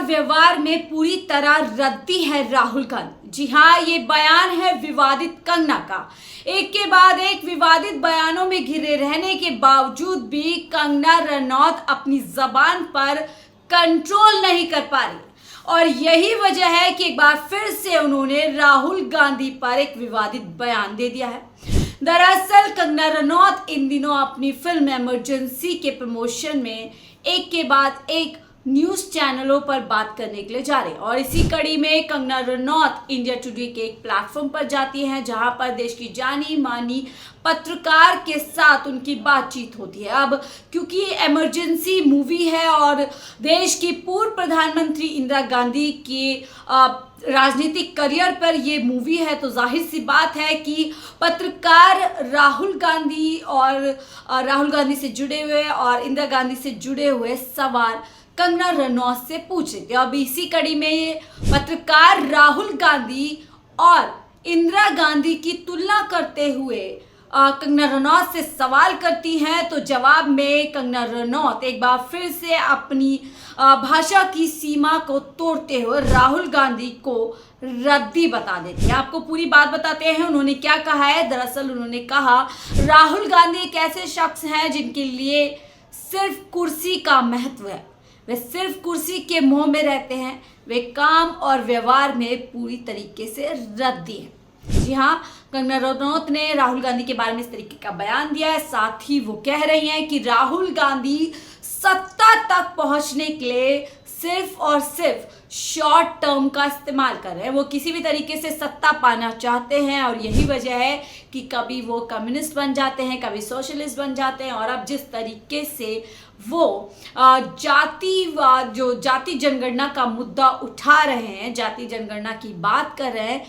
व्यवहार में पूरी तरह रद्दी है राहुल गांधी। जी हाँ, ये बयान है विवादित कंगना का। एक के बाद एक विवादित बयानों में घिरे रहने के बावजूद भी कंगना रनौत अपनी जबान पर कंट्रोल नहीं कर पा रही और यही वजह है कि एक बार फिर से उन्होंने राहुल गांधी पर एक विवादित बयान दे दिया है। दरअसल कंगना रनौत इन दिनों अपनी फिल्म इमरजेंसी के प्रमोशन में एक के बाद एक न्यूज चैनलों पर बात करने के लिए जा रहे हैं और इसी कड़ी में कंगना रनौत इंडिया टुडे के एक प्लेटफॉर्म पर जाती हैं जहां पर देश की जानी मानी पत्रकार के साथ उनकी बातचीत होती है। अब क्योंकि इमरजेंसी मूवी है और देश की पूर्व प्रधानमंत्री इंदिरा गांधी के राजनीतिक करियर पर ये मूवी है तो जाहिर सी बात है कि पत्रकार राहुल गांधी से जुड़े हुए और इंदिरा गांधी से जुड़े हुए सवाल कंगना रनौत से पूछ रहे थे। अब इसी कड़ी में ये पत्रकार राहुल गांधी और इंदिरा गांधी की तुलना करते हुए कंगना रनौत से सवाल करती हैं तो जवाब में कंगना रनौत एक बार फिर से अपनी भाषा की सीमा को तोड़ते हुए राहुल गांधी को रद्दी बता देती है। आपको पूरी बात बताते हैं उन्होंने क्या कहा है। दरअसल उन्होंने कहा राहुल गांधी एक ऐसे शख्स हैं जिनके लिए सिर्फ कुर्सी का महत्व है, वे सिर्फ कुर्सी के मोह में रहते हैं, वे काम और व्यवहार में पूरी तरीके से रद्दी हैं। जी हाँ, कंगना रनौत ने राहुल गांधी के बारे में इस तरीके का बयान दिया है। साथ ही वो कह रही हैं कि राहुल गांधी सत्ता तक पहुंचने के लिए सिर्फ और सिर्फ शॉर्ट टर्म का इस्तेमाल कर रहे हैं। वो किसी भी तरीके से सत्ता पाना चाहते हैं और यही वजह है कि कभी वो कम्युनिस्ट बन जाते हैं, कभी सोशलिस्ट बन जाते हैं और अब जिस तरीके से वो जाति जनगणना का मुद्दा उठा रहे हैं, जाति जनगणना की बात कर रहे हैं,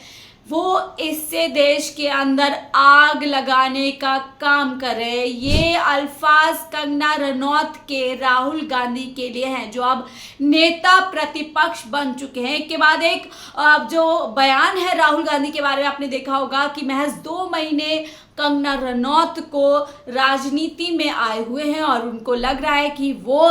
वो इससे देश के अंदर आग लगाने का काम कर रहे हैं। ये अल्फाज कंगना रनौत के राहुल गांधी के लिए हैं जो अब नेता प्रतिपक्ष बन चुके हैं। एक के बाद एक जो बयान है राहुल गांधी के बारे में आपने देखा होगा कि महज 2 महीने कंगना रनौत को राजनीति में आए हुए हैं और उनको लग रहा है कि वो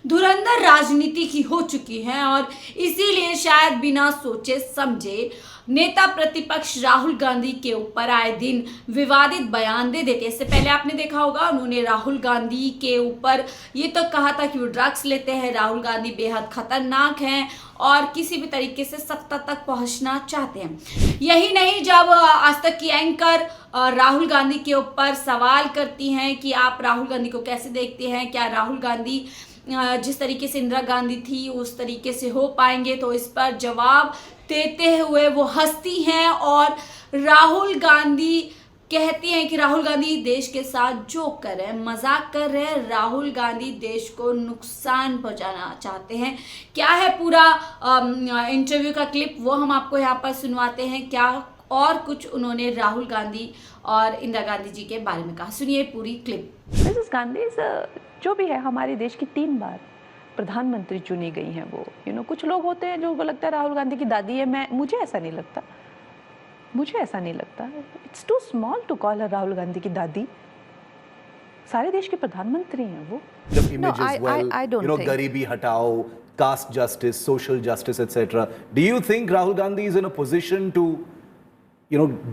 धुरंधर राजनीति की हो चुकी हैं और इसीलिए शायद बिना सोचे समझे नेता प्रतिपक्ष राहुल गांधी के ऊपर आए दिन विवादित बयान दे देते। इससे पहले आपने देखा होगा उन्होंने राहुल गांधी के ऊपर ये तो कहा था कि वो ड्रग्स लेते हैं, राहुल गांधी बेहद खतरनाक हैं और किसी भी तरीके से सत्ता तक पहुंचना चाहते हैं। यही नहीं, जब आज तक की एंकर राहुल गांधी के ऊपर सवाल करती हैं कि आप राहुल गांधी को कैसे देखते हैं, क्या राहुल गांधी जिस तरीके से इंदिरा गांधी थी उस तरीके से हो पाएंगे, तो इस पर जवाब देते हुए वो हंसती हैं और राहुल गांधी कहती हैं कि राहुल गांधी देश के साथ जोक कर रहे हैं, मजाक कर रहे हैं, राहुल गांधी देश को नुकसान पहुंचाना चाहते हैं। क्या है पूरा इंटरव्यू का क्लिप वो हम आपको यहाँ पर सुनवाते हैं, क्या और कुछ उन्होंने राहुल गांधी और इंदिरा गांधी जी के बारे में कहा। सुनिए पूरी क्लिप। मिसेस गांधी जो भी है हमारे देश की 3 बार प्रधानमंत्री चुनी गई हैं वो कुछ लोग होते हैं जो लगता है राहुल गांधी की दादी है। मुझे ऐसा नहीं लगता। It's too small to call her Rahul Gandhi की दादी। सारे देश के प्रधानमंत्री हैं वो। I don't think. गरीबी हटाओ, caste justice, social justice, etc. Do you think Rahul Gandhi is in a position to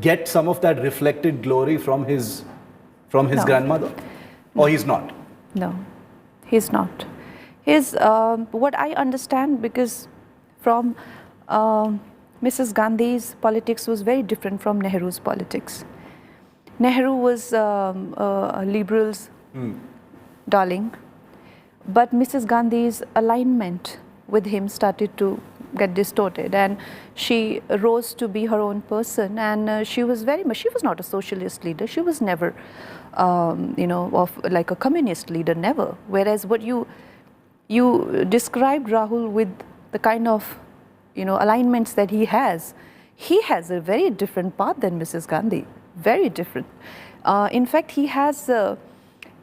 get some of that reflected glory from his No. grandmother, or he's not? No, he's not. What I understand, because from Mrs. Gandhi's politics was very different from Nehru's politics. Nehru was a liberal's darling, but Mrs. Gandhi's alignment with him started to get distorted, and she rose to be her own person, and she was not a socialist leader. She was never of like a communist leader, never. Whereas what you described Rahul with the kind of alignments that he has a very different path than Mrs. Gandhi, very different. In fact, he has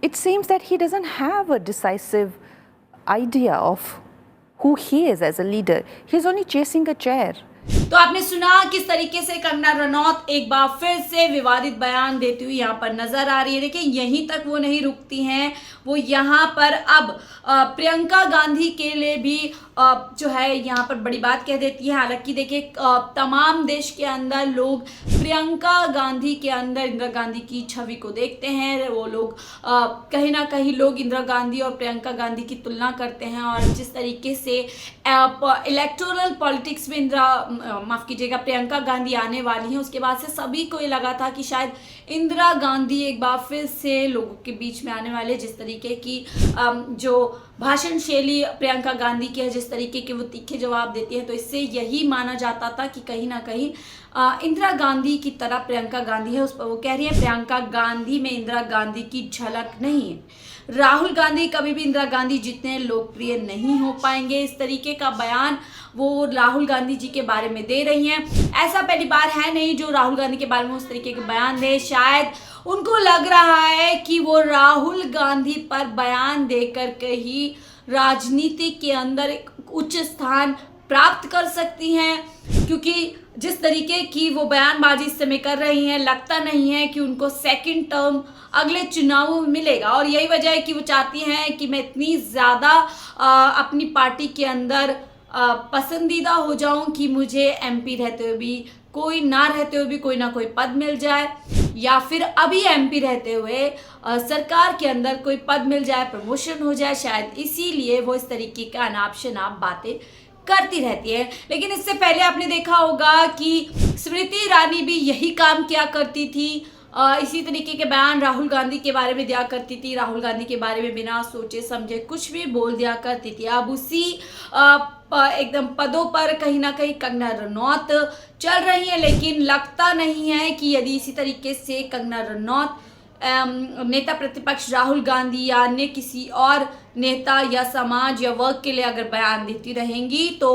it seems that he doesn't have a decisive idea of who he is as a leader. He's only chasing a chair. तो आपने सुना किस तरीके से कंगना रनौत एक बार फिर से विवादित बयान देती हुई यहाँ पर नजर आ रही है। देखिए यहीं तक वो नहीं रुकती हैं, वो यहाँ पर अब प्रियंका गांधी के लिए भी जो है यहाँ पर बड़ी बात कह देती है। हालांकि देखिए तमाम देश के अंदर लोग प्रियंका गांधी के अंदर इंदिरा गांधी की छवि को देखते हैं। वो लोग कहीं ना कहीं लोग इंदिरा गांधी और प्रियंका गांधी की तुलना करते हैं, और जिस तरीके से इलेक्टोरल पॉलिटिक्स में माफ कीजिएगा प्रियंका गांधी आने वाली हैं, उसके बाद से सभी को ये लगा था कि शायद इंदिरा गांधी एक बार फिर से लोगों के बीच में आने वाले। जिस तरीके की जो भाषण शैली प्रियंका गांधी की है, जिस तरीके के वो तीखे जवाब देती है, तो इससे यही माना जाता था कि कहीं ना कहीं इंदिरा गांधी की तरह प्रियंका गांधी है। उस पर वो कह रही है प्रियंका गांधी में इंदिरा गांधी की झलक नहीं है। राहुल गांधी कभी भी इंदिरा गांधी जितने लोकप्रिय नहीं हो पाएंगे। इस तरीके का बयान वो राहुल गांधी जी के बारे में दे रही हैं। ऐसा पहली बार है नहीं जो राहुल गांधी के बारे में उस तरीके के बयान दे। शायद उनको लग रहा है कि वो राहुल गांधी पर बयान देकर के ही राजनीति के अंदर एक उच्च स्थान प्राप्त कर सकती हैं, क्योंकि जिस तरीके की वो बयानबाजी इस समय कर रही हैं, लगता नहीं है कि उनको सेकंड टर्म अगले चुनावों में मिलेगा। और यही वजह है कि वो चाहती हैं कि मैं इतनी ज़्यादा अपनी पार्टी के अंदर पसंदीदा हो जाऊं कि मुझे एमपी रहते हुए भी कोई ना रहते हुए भी कोई ना कोई पद मिल जाए, या फिर अभी एमपी रहते हुए सरकार के अंदर कोई पद मिल जाए, प्रमोशन हो जाए। शायद इसीलिए वो इस तरीके का अनाप शनाप बातें करती रहती है। लेकिन इससे पहले आपने देखा होगा कि स्मृति ईरानी भी यही काम किया करती थी। इसी तरीके के बयान राहुल गांधी के बारे में दिया करती थी। राहुल गांधी के बारे में बिना सोचे समझे कुछ भी बोल दिया करती थी। अब उसी एकदम पदों पर कहीं ना कहीं कंगना रनौत चल रही है, लेकिन लगता नहीं है कि यदि इसी तरीके से कंगना रनौत नेता प्रतिपक्ष राहुल गांधी या अन्य किसी और नेता या समाज या वर्ग के लिए अगर बयान देती रहेंगी तो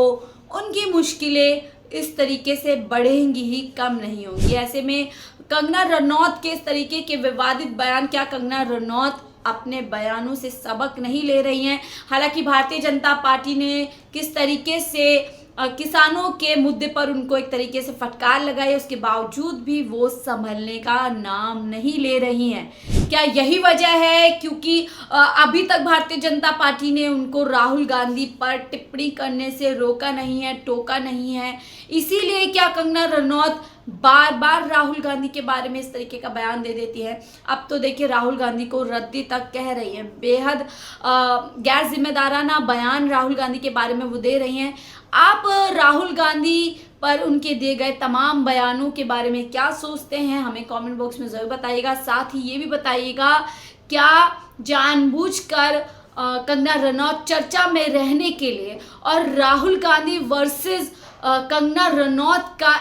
उनकी मुश्किलें इस तरीके से बढ़ेंगी ही, कम नहीं होंगी। ऐसे में कंगना रनौत के इस तरीके के विवादित बयान, क्या कंगना रनौत अपने बयानों से सबक नहीं ले रही हैं? हालांकि भारतीय जनता पार्टी ने किस तरीके से किसानों के मुद्दे पर उनको एक तरीके से फटकार लगाई, उसके बावजूद भी वो संभलने का नाम नहीं ले रही हैं। क्या यही वजह है क्योंकि अभी तक भारतीय जनता पार्टी ने उनको राहुल गांधी पर टिप्पणी करने से रोका नहीं है, टोका नहीं है? इसीलिए क्या कंगना रनौत बार बार राहुल गांधी के बारे में इस तरीके का बयान दे देती है? अब तो देखिए राहुल गांधी को रद्दी तक कह रही है। बेहद गैर जिम्मेदाराना बयान राहुल गांधी के बारे में वो दे रही हैं। आप राहुल गांधी पर उनके दिए गए तमाम बयानों के बारे में क्या सोचते हैं, हमें कमेंट बॉक्स में ज़रूर बताइएगा। साथ ही ये भी बताइएगा क्या जानबूझकर कंगना रनौत चर्चा में रहने के लिए और राहुल गांधी वर्सेस कंगना रनौत का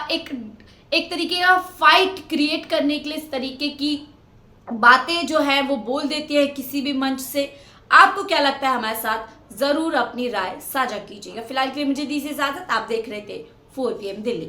एक तरीके का फाइट क्रिएट करने के लिए इस तरीके की बातें जो है वो बोल देती है किसी भी मंच से? आपको क्या लगता है? हमारे साथ जरूर अपनी राय साझा कीजिएगा। फिलहाल के लिए मुझे दी इजाजत। आप देख रहे थे 4 PM दिल्ली।